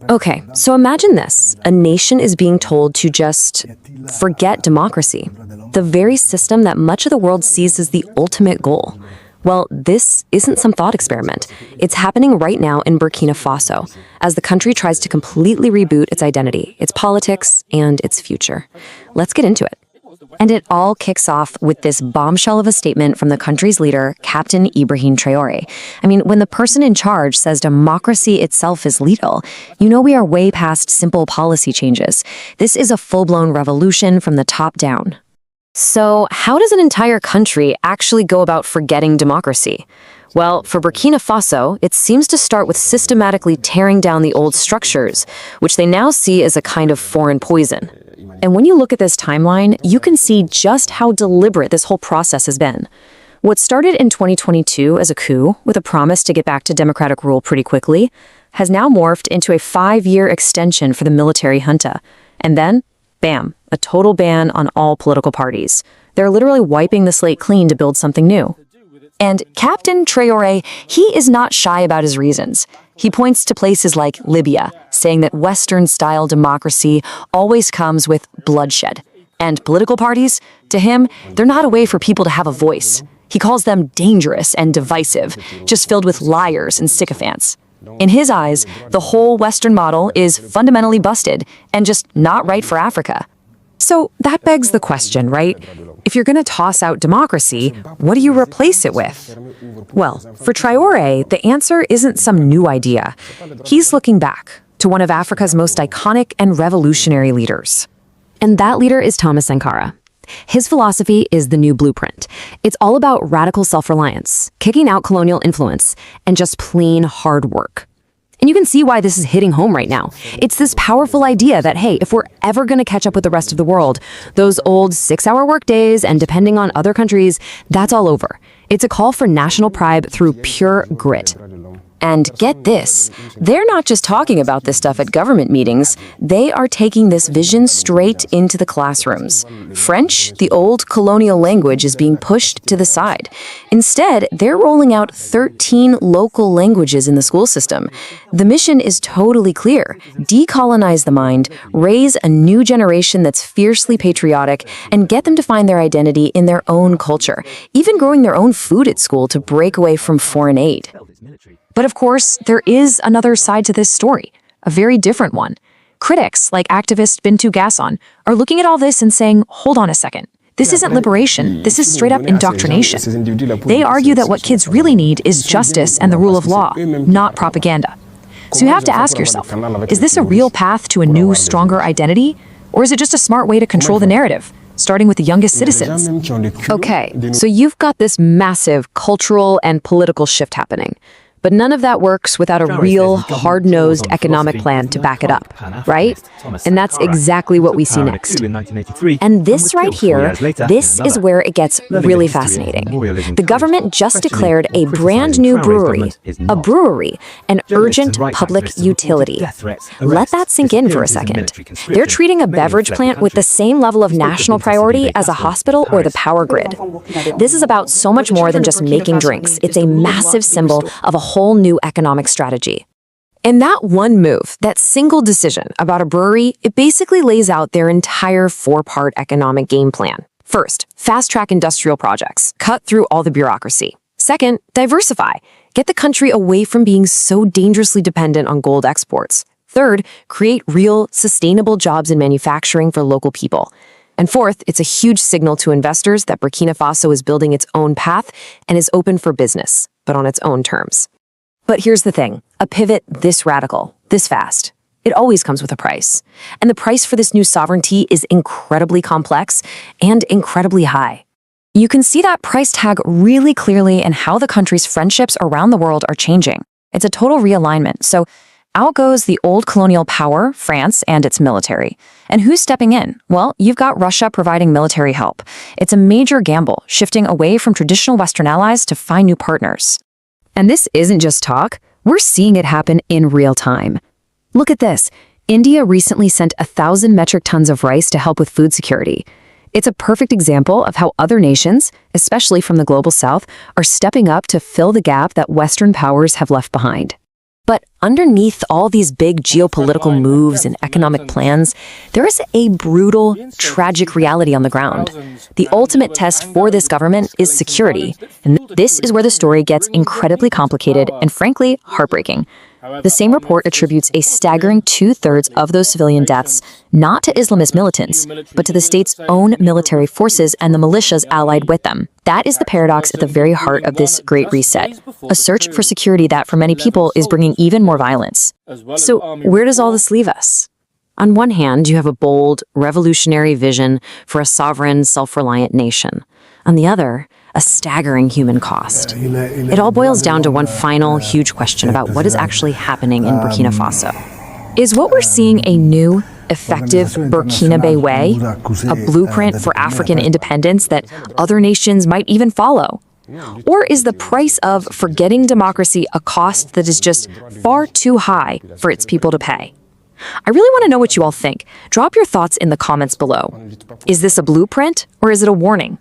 Okay, so imagine this. A nation is being told to just forget democracy, the very system that much of the world sees as the ultimate goal. Well, this isn't some thought experiment. It's happening right now in Burkina Faso, as the country tries to completely reboot its identity, its politics, and its future. Let's get into it. And it all kicks off with this bombshell of a statement from the country's leader, Captain Ibrahim Traoré. I mean, when the person in charge says democracy itself is lethal, you know we are way past simple policy changes. This is a full-blown revolution from the top down. So, how does an entire country actually go about forgetting democracy? Well, for Burkina Faso, it seems to start with systematically tearing down the old structures, which they now see as a kind of foreign poison. And when you look at this timeline, you can see just how deliberate this whole process has been. What started in 2022 as a coup, with a promise to get back to democratic rule pretty quickly, has now morphed into a 5-year extension for the military junta. And then, bam, a total ban on all political parties. They're literally wiping the slate clean to build something new. And Captain Traoré, he is not shy about his reasons. He points to places like Libya, saying that Western-style democracy always comes with bloodshed. And political parties, to him, they're not a way for people to have a voice. He calls them dangerous and divisive, just filled with liars and sycophants. In his eyes, the whole Western model is fundamentally busted and just not right for Africa. So that begs the question, right? If you're going to toss out democracy, what do you replace it with? Well, for Traoré, the answer isn't some new idea. He's looking back to one of Africa's most iconic and revolutionary leaders. And that leader is Thomas Sankara. His philosophy is the new blueprint. It's all about radical self-reliance, kicking out colonial influence, and just plain hard work. And you can see why this is hitting home right now. It's this powerful idea that, hey, if we're ever going to catch up with the rest of the world, those old 6-hour workdays and depending on other countries, that's all over. It's a call for national pride through pure grit. And get this, they're not just talking about this stuff at government meetings, they are taking this vision straight into the classrooms. French, the old colonial language, is being pushed to the side. Instead, they're rolling out 13 local languages in the school system. The mission is totally clear: decolonize the mind, raise a new generation that's fiercely patriotic, and get them to find their identity in their own culture, even growing their own food at school to break away from foreign aid. But of course, there is another side to this story, a very different one. Critics, like activist Bintou Gasson, are looking at all this and saying, hold on a second, this isn't liberation, this is straight up indoctrination. They argue that what kids really need is justice and the rule of law, not propaganda. So you have to ask yourself, is this a real path to a new, stronger identity? Or is it just a smart way to control the narrative, starting with the youngest citizens? Okay, so you've got this massive cultural and political shift happening. But none of that works without a real, hard-nosed economic plan to back it up, right? And that's exactly what we see next. And this right here, this is where it gets really fascinating. The government just declared a brand new brewery, an urgent public utility. Let that sink in for a second. They're treating a beverage plant with the same level of national priority as a hospital or the power grid. This is about so much more than just making drinks. It's a massive symbol of a whole new economic strategy. In that one move, that single decision about a brewery, it basically lays out their entire 4-part economic game plan. First, fast-track industrial projects, cut through all the bureaucracy. Second, diversify, get the country away from being so dangerously dependent on gold exports. Third, create real, sustainable jobs in manufacturing for local people. And fourth, it's a huge signal to investors that Burkina Faso is building its own path and is open for business, but on its own terms. But here's the thing, a pivot this radical, this fast, it always comes with a price. And the price for this new sovereignty is incredibly complex and incredibly high. You can see that price tag really clearly in how the country's friendships around the world are changing. It's a total realignment. So out goes the old colonial power, France, and its military. And who's stepping in? Well, you've got Russia providing military help. It's a major gamble, shifting away from traditional Western allies to find new partners. And this isn't just talk, we're seeing it happen in real time. Look at this. India recently sent 1,000 metric tons of rice to help with food security. It's a perfect example of how other nations, especially from the global south, are stepping up to fill the gap that Western powers have left behind. But underneath all these big geopolitical moves and economic plans, there is a brutal, tragic reality on the ground. The ultimate test for this government is security, and this is where the story gets incredibly complicated and, frankly, heartbreaking. The same report attributes a staggering 2/3 of those civilian deaths not to Islamist militants, but to the state's own military forces and the militias allied with them. That is the paradox at the very heart of this Great Reset, a search for security that, for many people, is bringing even more violence. So, where does all this leave us? On one hand, you have a bold, revolutionary vision for a sovereign, self-reliant nation. On the other, a staggering human cost. It all boils down to one final, huge question about what is actually happening in Burkina Faso. Is what we're seeing a new, effective Burkinabe way, a blueprint for African independence that other nations might even follow? Or is the price of forgetting democracy a cost that is just far too high for its people to pay? I really want to know what you all think. Drop your thoughts in the comments below. Is this a blueprint or is it a warning?